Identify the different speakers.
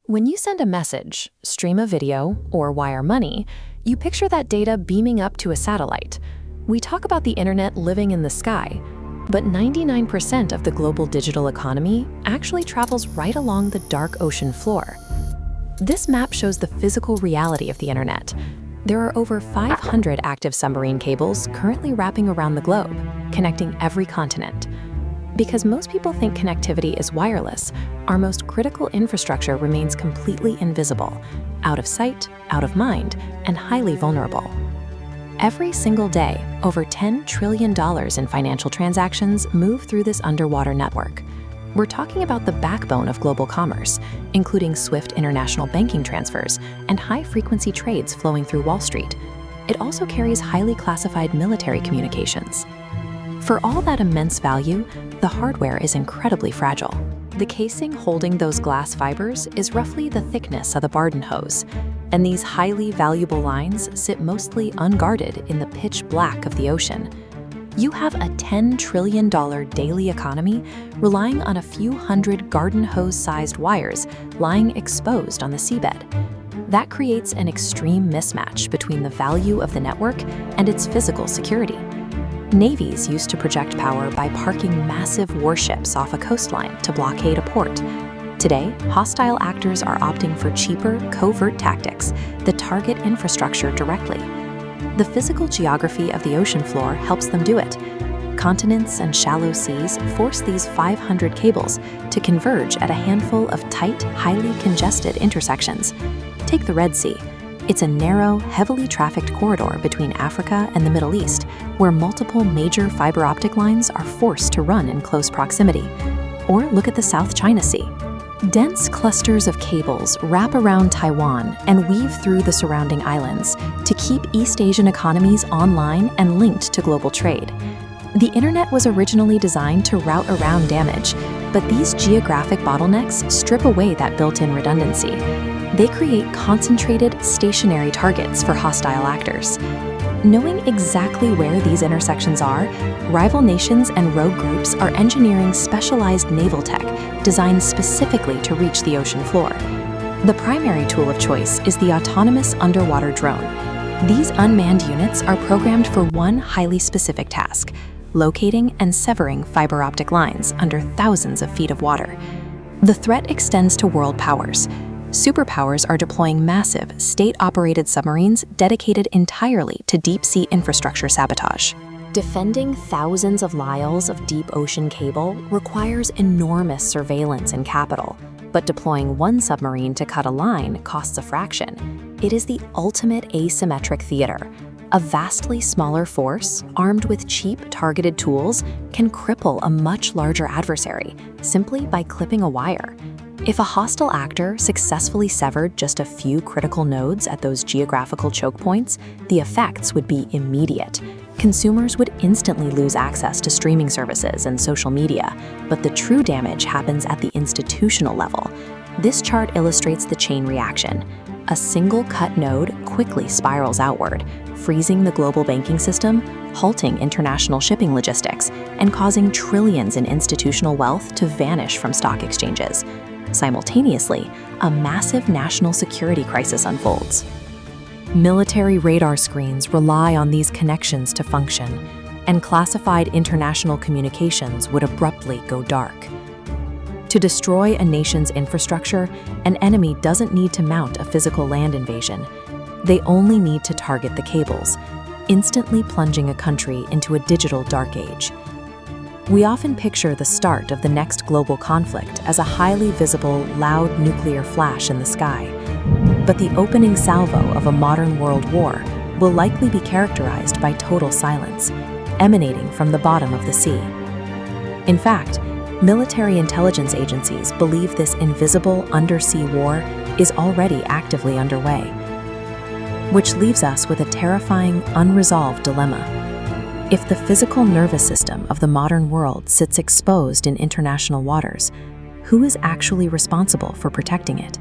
Speaker 1: When you send a message, stream a video, or wire money, you picture that data beaming up to a satellite. We talk about the internet living in the sky, but 99% of the global digital economy actually travels right along the dark ocean floor. This map shows the physical reality of the internet. There are over 500 active submarine cables currently wrapping around the globe, connecting every continent. Because most people think connectivity is wireless, our most critical infrastructure remains completely invisible, out of sight, out of mind, and highly vulnerable. Every single day, over $10 trillion in financial transactions move through this underwater network. We're talking about the backbone of global commerce, including swift international banking transfers and high-frequency trades flowing through Wall Street. It also carries highly classified military communications. For all that immense value, the hardware is incredibly fragile. The casing holding those glass fibers is roughly the thickness of the garden hose, and these highly valuable lines sit mostly unguarded in the pitch black of the ocean. You have a $10 trillion daily economy relying on a few hundred garden hose-sized wires lying exposed on the seabed. That creates an extreme mismatch between the value of the network and its physical security. Navies used to project power by parking massive warships off a coastline to blockade a port. Today, hostile actors are opting for cheaper, covert tactics that target infrastructure directly. The physical geography of the ocean floor helps them do it. Continents and shallow seas force these 500 cables to converge at a handful of tight, highly congested intersections. Take the Red Sea. It's a narrow, heavily trafficked corridor between Africa and the Middle East, where multiple major fiber optic lines are forced to run in close proximity. Or look at the South China Sea. Dense clusters of cables wrap around Taiwan and weave through the surrounding islands to keep East Asian economies online and linked to global trade. The internet was originally designed to route around damage, but these geographic bottlenecks strip away that built-in redundancy. They create concentrated, stationary targets for hostile actors. Knowing exactly where these intersections are, rival nations and rogue groups are engineering specialized naval tech designed specifically to reach the ocean floor. The primary tool of choice is the autonomous underwater drone. These unmanned units are programmed for one highly specific task: locating and severing fiber optic lines under thousands of feet of water. The threat extends to world powers. Superpowers are deploying massive, state-operated submarines dedicated entirely to deep-sea infrastructure sabotage. Defending thousands of miles of deep ocean cable requires enormous surveillance and capital, but deploying one submarine to cut a line costs a fraction. It is the ultimate asymmetric theater. A vastly smaller force, armed with cheap, targeted tools, can cripple a much larger adversary simply by clipping a wire. If a hostile actor successfully severed just a few critical nodes at those geographical choke points, the effects would be immediate. Consumers would instantly lose access to streaming services and social media, but the true damage happens at the institutional level. This chart illustrates the chain reaction. A single cut node quickly spirals outward, freezing the global banking system, halting international shipping logistics, and causing trillions in institutional wealth to vanish from stock exchanges. Simultaneously, a massive national security crisis unfolds. Military radar screens rely on these connections to function, and classified international communications would abruptly go dark. To destroy a nation's infrastructure, an enemy doesn't need to mount a physical land invasion. They only need to target the cables, instantly plunging a country into a digital dark age. We often picture the start of the next global conflict as a highly visible, loud nuclear flash in the sky. But the opening salvo of a modern world war will likely be characterized by total silence, emanating from the bottom of the sea. In fact, military intelligence agencies believe this invisible undersea war is already actively underway, which leaves us with a terrifying, unresolved dilemma. If the physical nervous system of the modern world sits exposed in international waters, who is actually responsible for protecting it?